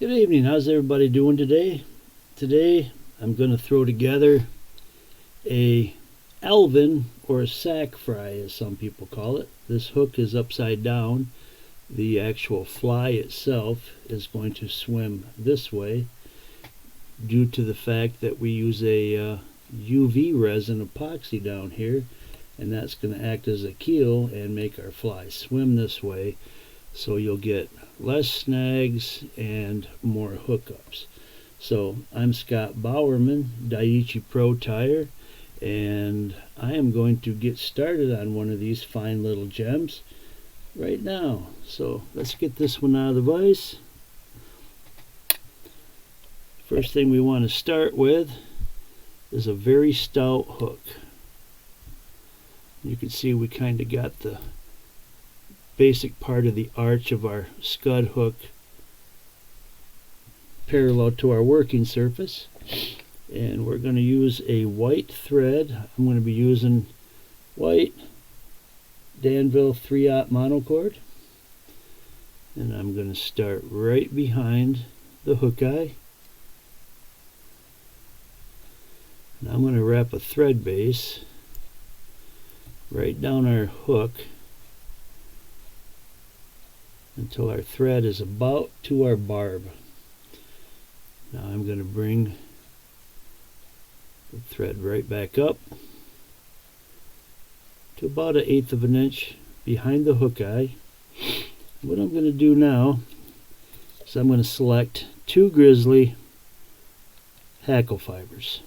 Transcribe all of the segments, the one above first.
Good evening. How's everybody doing today? Today I'm going to throw together a Alvin or a sac fry, as some people call it. This hook is upside down. The actual fly itself is going to swim this way due to the fact that we use a UV resin epoxy down here, and that's going to act as a keel and make our fly swim this way, so you'll get less snags and more hookups. So I'm Scott Bowerman, Daiichi Pro Tire, and I am going to get started on one of these fine little gems right now. So let's get this one out of the vise. First thing we want to start with is a very stout hook. You can see we kind of got the basic part of the arch of our scud hook parallel to our working surface, and we're going to use a white thread. I'm going to be using white Danville 3/0 monocord, and I'm going to start right behind the hook eye, and I'm going to wrap a thread base right down our hook until our thread is about to our barb. Now I'm going to bring the thread right back up to about 1/8 of an inch behind the hook eye. What I'm going to do now is I'm going to select 2 grizzly hackle fibers.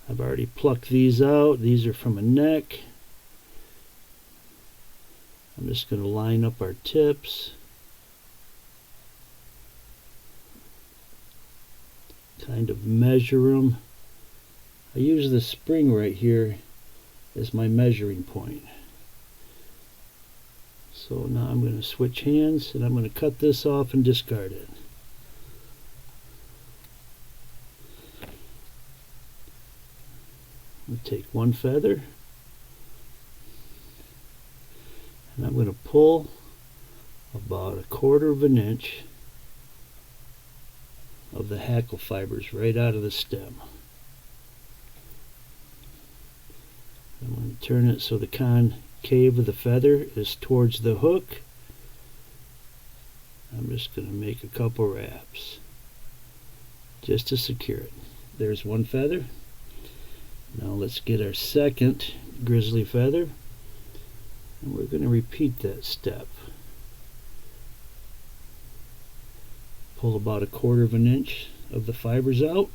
I've already plucked these out. These are from a neck. I'm just going to line up our tips, kind of measure them. I use the spring right here as my measuring point. So now I'm going to switch hands, and I'm going to cut this off and discard it. I'm going to take one feather, and I'm going to pull about 1/4 of an inch of the hackle fibers right out of the stem. I'm going to turn it so the concave of the feather is towards the hook. I'm just going to make a couple wraps just to secure it. There's one feather. Now let's get our second grizzly feather, and we're going to repeat that step. Pull about 1/4 of an inch of the fibers out.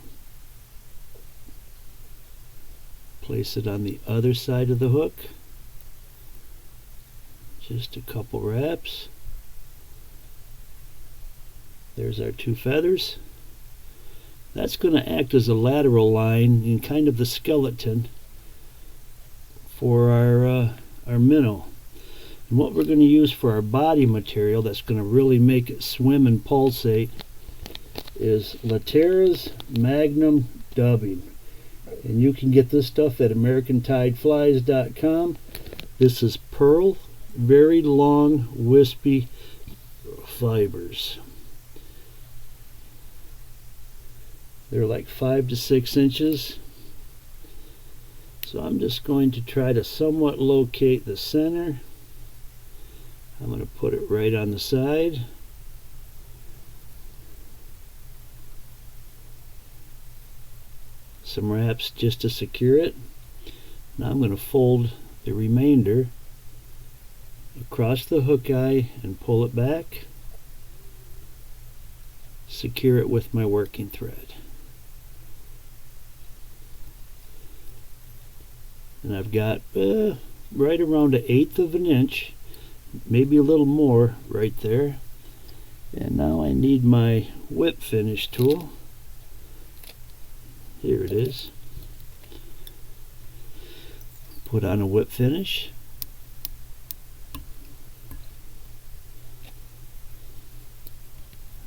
Place it on the other side of the hook. Just a couple wraps. There's our 2 feathers. That's going to act as a lateral line in kind of the skeleton for our minnow. And what we're going to use for our body material that's going to really make it swim and pulsate is Latera's Magnum Dubbing. And you can get this stuff at AmericanTideFlies.com. This is pearl, very long, wispy fibers. They're like 5 to 6 inches. So I'm just going to try to somewhat locate the center. I'm going to put it right on the side. Some wraps just to secure it. Now I'm going to fold the remainder across the hook eye and pull it back. Secure it with my working thread. And I've got right around 1/8 of an inch, maybe a little more right there. And now I need my whip finish tool. Here it is. Put on a whip finish.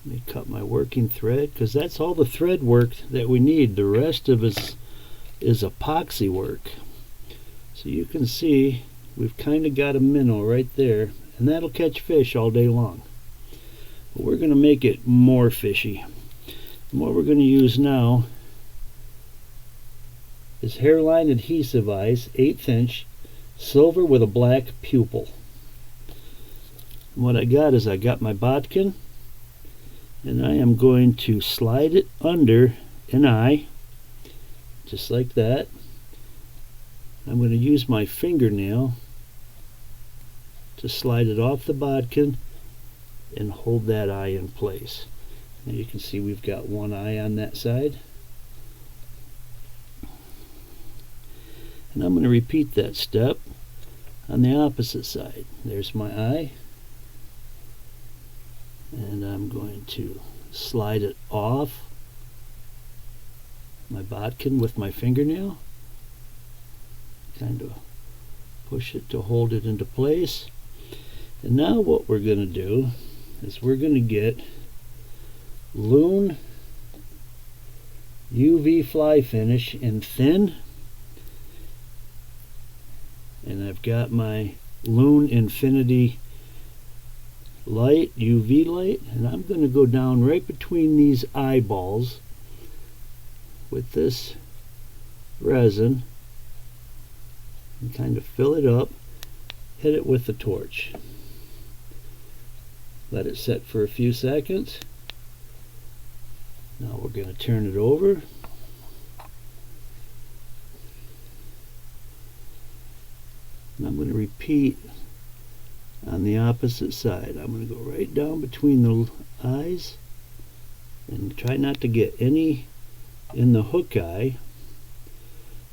Let me cut my working thread, because that's all the thread work that we need. The rest of it is epoxy work. So you can see we've kind of got a minnow right there, and that'll catch fish all day long. But we're going to make it more fishy. And what we're going to use now is hairline adhesive eyes, 1/8 inch, silver with a black pupil. And what I got is I got my bodkin, and I am going to slide it under an eye, just like that. I'm going to use my fingernail to slide it off the bodkin and hold that eye in place. Now you can see we've got one eye on that side. And I'm going to repeat that step on the opposite side. There's my eye. And I'm going to slide it off my bodkin with my fingernail. Kind of push it to hold it into place. And now what we're going to do is we're going to get Loon UV fly finish in thin, and I've got my Loon Infinity light, UV light, and I'm going to go down right between these eyeballs with this resin and kind of fill it up, hit it with the torch. Let it set for a few seconds. Now we're going to turn it over. And I'm going to repeat on the opposite side. I'm going to go right down between the eyes and try not to get any in the hook eye.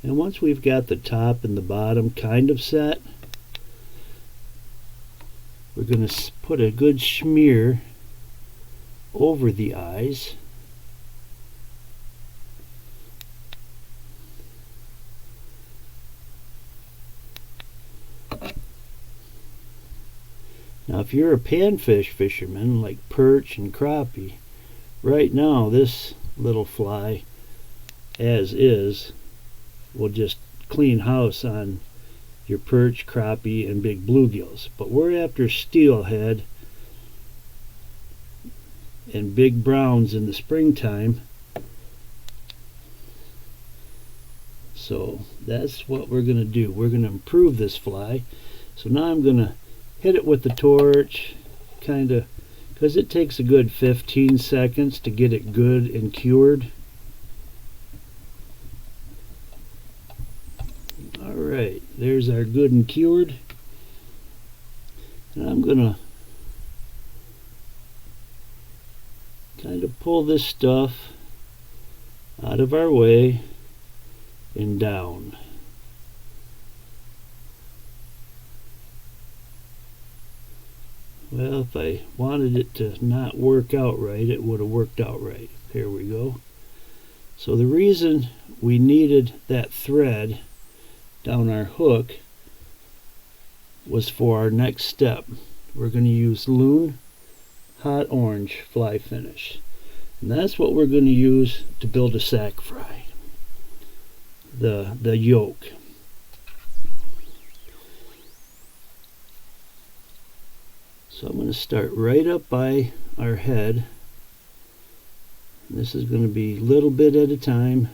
And once we've got the top and the bottom kind of set, we're going to put a good smear over the eyes. Now if you're a panfish fisherman like perch and crappie, right now this little fly as is will just clean house on your perch, crappie, and big bluegills. But we're after steelhead and big browns in the springtime. So that's what we're going to do. We're going to improve this fly. So now I'm going to hit it with the torch, kind of, because it takes a good 15 seconds to get it good and cured. Alright, there's our good and cured. And I'm going to kind of pull this stuff out of our way and down. Well, if I wanted it to not work out right, it would have worked out right. Here we go. So the reason we needed that thread down our hook was for our next step. We're going to use Loon Hot Orange fly finish. And that's what we're going to use to build a sac fry. The yolk. So I'm going to start right up by our head. This is going to be a little bit at a time.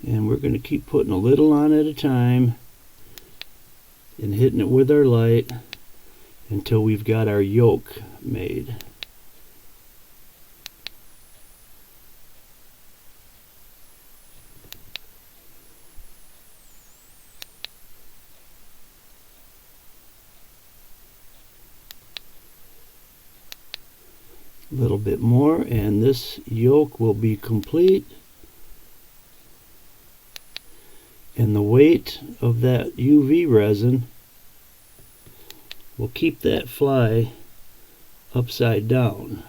And we're going to keep putting a little on at a time and hitting it with our light until we've got our yolk made. A little bit more and this yolk will be complete. And the weight of that UV resin will keep that fly upside down.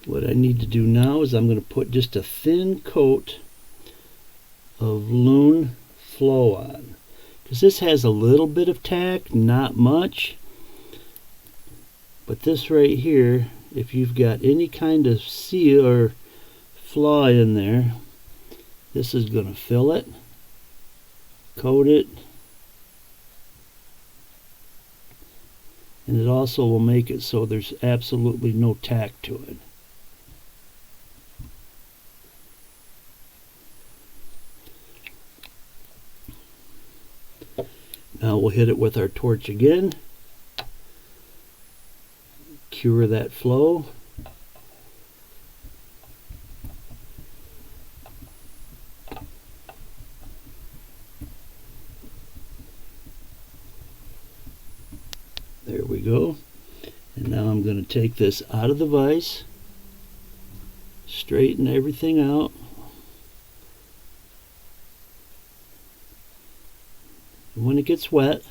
What I need to do now is I'm going to put just a thin coat of Loon Flow on, because this has a little bit of tack, not much, but this right here, if you've got any kind of seal or flaw in there, this is going to fill it, coat it, and it also will make it so there's absolutely no tack to it. Now we'll hit it with our torch again, cure that flow. There we go. And now I'm going to take this out of the vise, straighten everything out. And when it gets wet,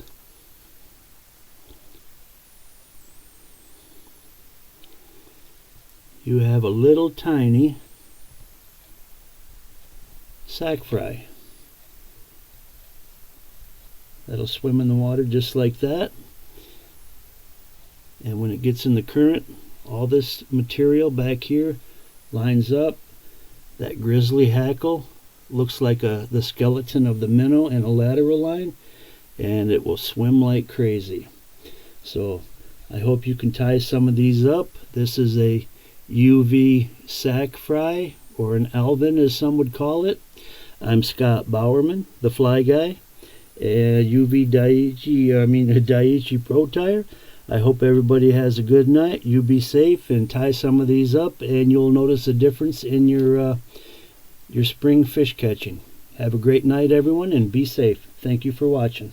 you have a little tiny sac fry that'll swim in the water just like that. And when it gets in the current, all this material back here lines up. That grizzly hackle looks like the skeleton of the minnow in a lateral line, and it will swim like crazy. So I hope you can tie some of these up. This is a UV sac fry, or an Alvin as some would call it. I'm Scott Bowerman, the fly guy, and Daiichi Pro Tire. I hope everybody has a good night. You be safe and tie some of these up, and you'll notice a difference in your spring fish catching. Have a great night, everyone, and be safe. Thank you for watching.